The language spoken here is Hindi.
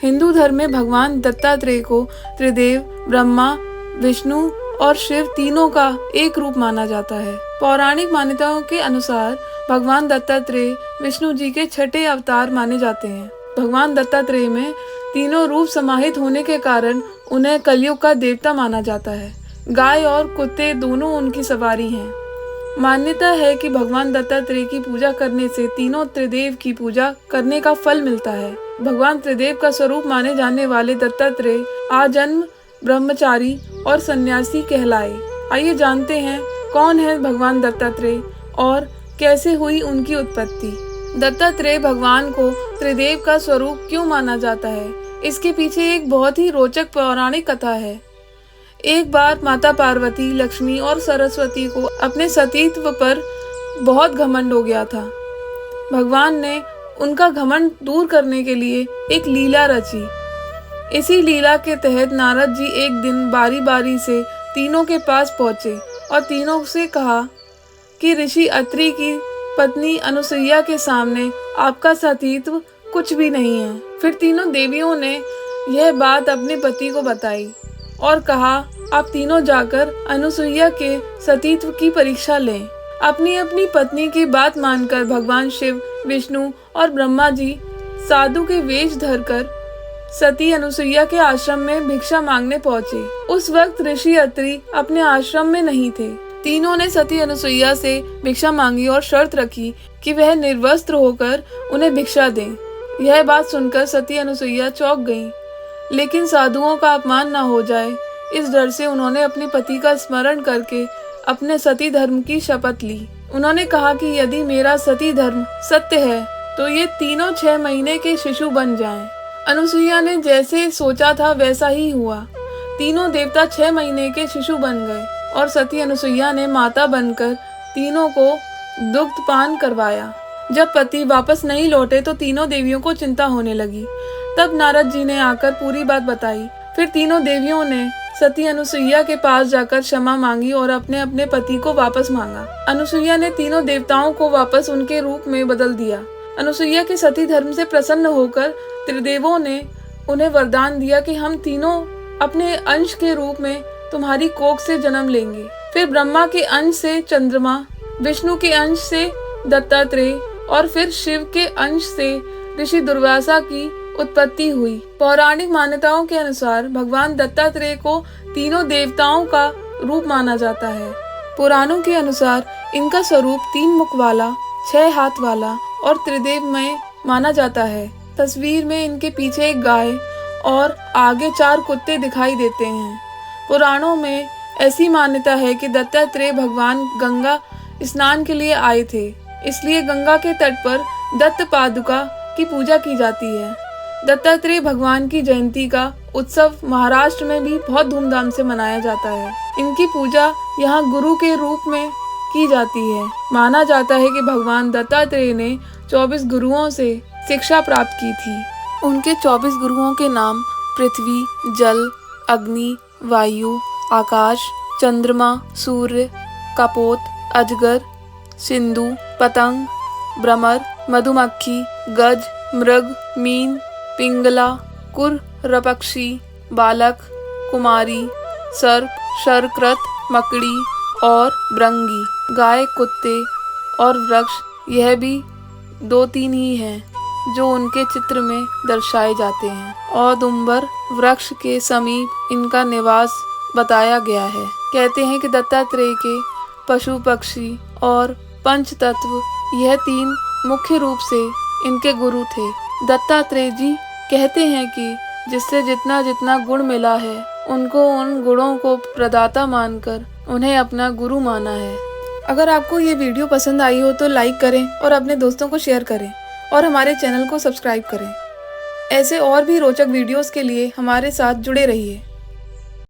हिंदू धर्म में भगवान दत्तात्रेय को त्रिदेव ब्रह्मा, विष्णु और शिव तीनों का एक रूप माना जाता है। पौराणिक मान्यताओं के अनुसार भगवान दत्तात्रेय विष्णु जी के छठे अवतार माने जाते हैं। भगवान दत्तात्रेय में तीनों रूप समाहित होने के कारण उन्हें कलयुग का देवता माना जाता है। गाय और कुत्ते दोनों उनकी सवारी हैं। मान्यता है कि भगवान दत्तात्रेय की पूजा करने से तीनों त्रिदेव की पूजा करने का फल मिलता है। भगवान त्रिदेव का स्वरूप माने जाने वाले दत्तात्रेय आजन्म ब्रह्मचारी और सन्यासी कहलाए। आइए जानते हैं कौन है भगवान दत्तात्रेय और कैसे हुई उनकी उत्पत्ति। दत्तात्रेय भगवान को त्रिदेव का स्वरूप क्यों माना जाता है, इसके पीछे एक बहुत ही रोचक पौराणिक कथा है। एक बार माता पार्वती, लक्ष्मी और सरस्वती को अपने सतीत्व पर बहुत घमंड हो गया था। भगवान ने उनका घमंड दूर करने के लिए एक लीला रची। इसी लीला के तहत नारद जी एक दिन बारी बारी से तीनों के पास पहुंचे और तीनों से कहा कि ऋषि अत्रि की पत्नी अनुसुईया के सामने आपका सतीत्व कुछ भी नहीं है। फिर तीनों देवियों ने यह बात अपने पति को बताई और कहा, आप तीनों जाकर अनुसुईया के सतीत्व की परीक्षा लें। अपनी अपनी पत्नी की बात मानकर भगवान शिव, विष्णु और ब्रह्मा जी साधु के वेश धरकर सती अनुसुईया के आश्रम में भिक्षा मांगने पहुंचे। उस वक्त ऋषि अत्रि अपने आश्रम में नहीं थे। तीनों ने सती अनुसुईया से भिक्षा मांगी और शर्त रखी कि वह निर्वस्त्र होकर उन्हें भिक्षा दें। यह बात सुनकर सती अनुसुईया चौंक गईं, लेकिन साधुओं का अपमान न हो जाए इस डर से उन्होंने अपने पति का स्मरण करके अपने सती धर्म की शपथ ली। उन्होंने कहा कि यदि मेरा सती धर्म सत्य है तो ये तीनों 6 महीने के शिशु बन जाएं। अनुसुईया ने जैसे सोचा था वैसा ही हुआ। तीनों देवता 6 महीने के शिशु बन गए और सती अनुसुईया ने माता बनकर तीनों को दुग्ध पान करवाया। जब पति वापस नहीं लौटे तो तीनों देवियों को चिंता होने लगी। तब नारद जी ने आकर पूरी बात बताई। फिर तीनों देवियों ने सती अनुसुईया के पास जाकर क्षमा मांगी और अपने अपने पति को वापस मांगा। अनुसुईया ने तीनों देवताओं को वापस उनके रूप में बदल दिया। अनुसुईया के सती धर्म से प्रसन्न होकर त्रिदेवों ने उन्हें वरदान दिया कि हम तीनों अपने अंश के रूप में तुम्हारी कोख से जन्म लेंगे। फिर ब्रह्मा के अंश से चंद्रमा, विष्णु के अंश से दत्तात्रेय और फिर शिव के अंश से ऋषि दुर्वासा की उत्पत्ति हुई। पौराणिक मान्यताओं के अनुसार भगवान दत्तात्रेय को तीनों देवताओं का रूप माना जाता है। पुराणों के अनुसार इनका स्वरूप 3 मुख वाला, 6 हाथ वाला और त्रिदेवमय माना जाता है। तस्वीर में इनके पीछे एक गाय और आगे 4 कुत्ते दिखाई देते हैं। पुराणों में ऐसी मान्यता है कि दत्तात्रेय भगवान गंगा स्नान के लिए आए थे, इसलिए गंगा के तट पर दत्त पादुका की पूजा की जाती है। दत्तात्रेय भगवान की जयंती का उत्सव महाराष्ट्र में भी बहुत धूमधाम से मनाया जाता है। इनकी पूजा यहाँ गुरु के रूप में की जाती है। माना जाता है कि भगवान दत्तात्रेय ने 24 गुरुओं से शिक्षा प्राप्त की थी। उनके 24 गुरुओं के नाम पृथ्वी, जल, अग्नि, वायु, आकाश, चंद्रमा, सूर्य, कपोत, अजगर, सिंधु, पतंग, भ्रमर, मधुमक्खी, गज, मृग, मीन, पिंगला, कुरपक्षी, बालक, कुमारी, सर्प, शरकृत, मकड़ी और भृंगी। गाय, कुत्ते और वृक्ष यह भी 2-3 ही हैं जो उनके चित्र में दर्शाए जाते हैं। औदुंबर वृक्ष के समीप इनका निवास बताया गया है। कहते हैं कि दत्तात्रेय के पशु, पक्षी और पंच तत्व यह 3 मुख्य रूप से इनके गुरु थे। दत्तात्रेय जी कहते हैं कि जिससे जितना जितना गुण मिला है उनको उन गुणों को प्रदाता मानकर उन्हें अपना गुरु माना है। अगर आपको ये वीडियो पसंद आई हो तो लाइक करें और अपने दोस्तों को शेयर करें और हमारे चैनल को सब्सक्राइब करें। ऐसे और भी रोचक वीडियोस के लिए हमारे साथ जुड़े रहिए।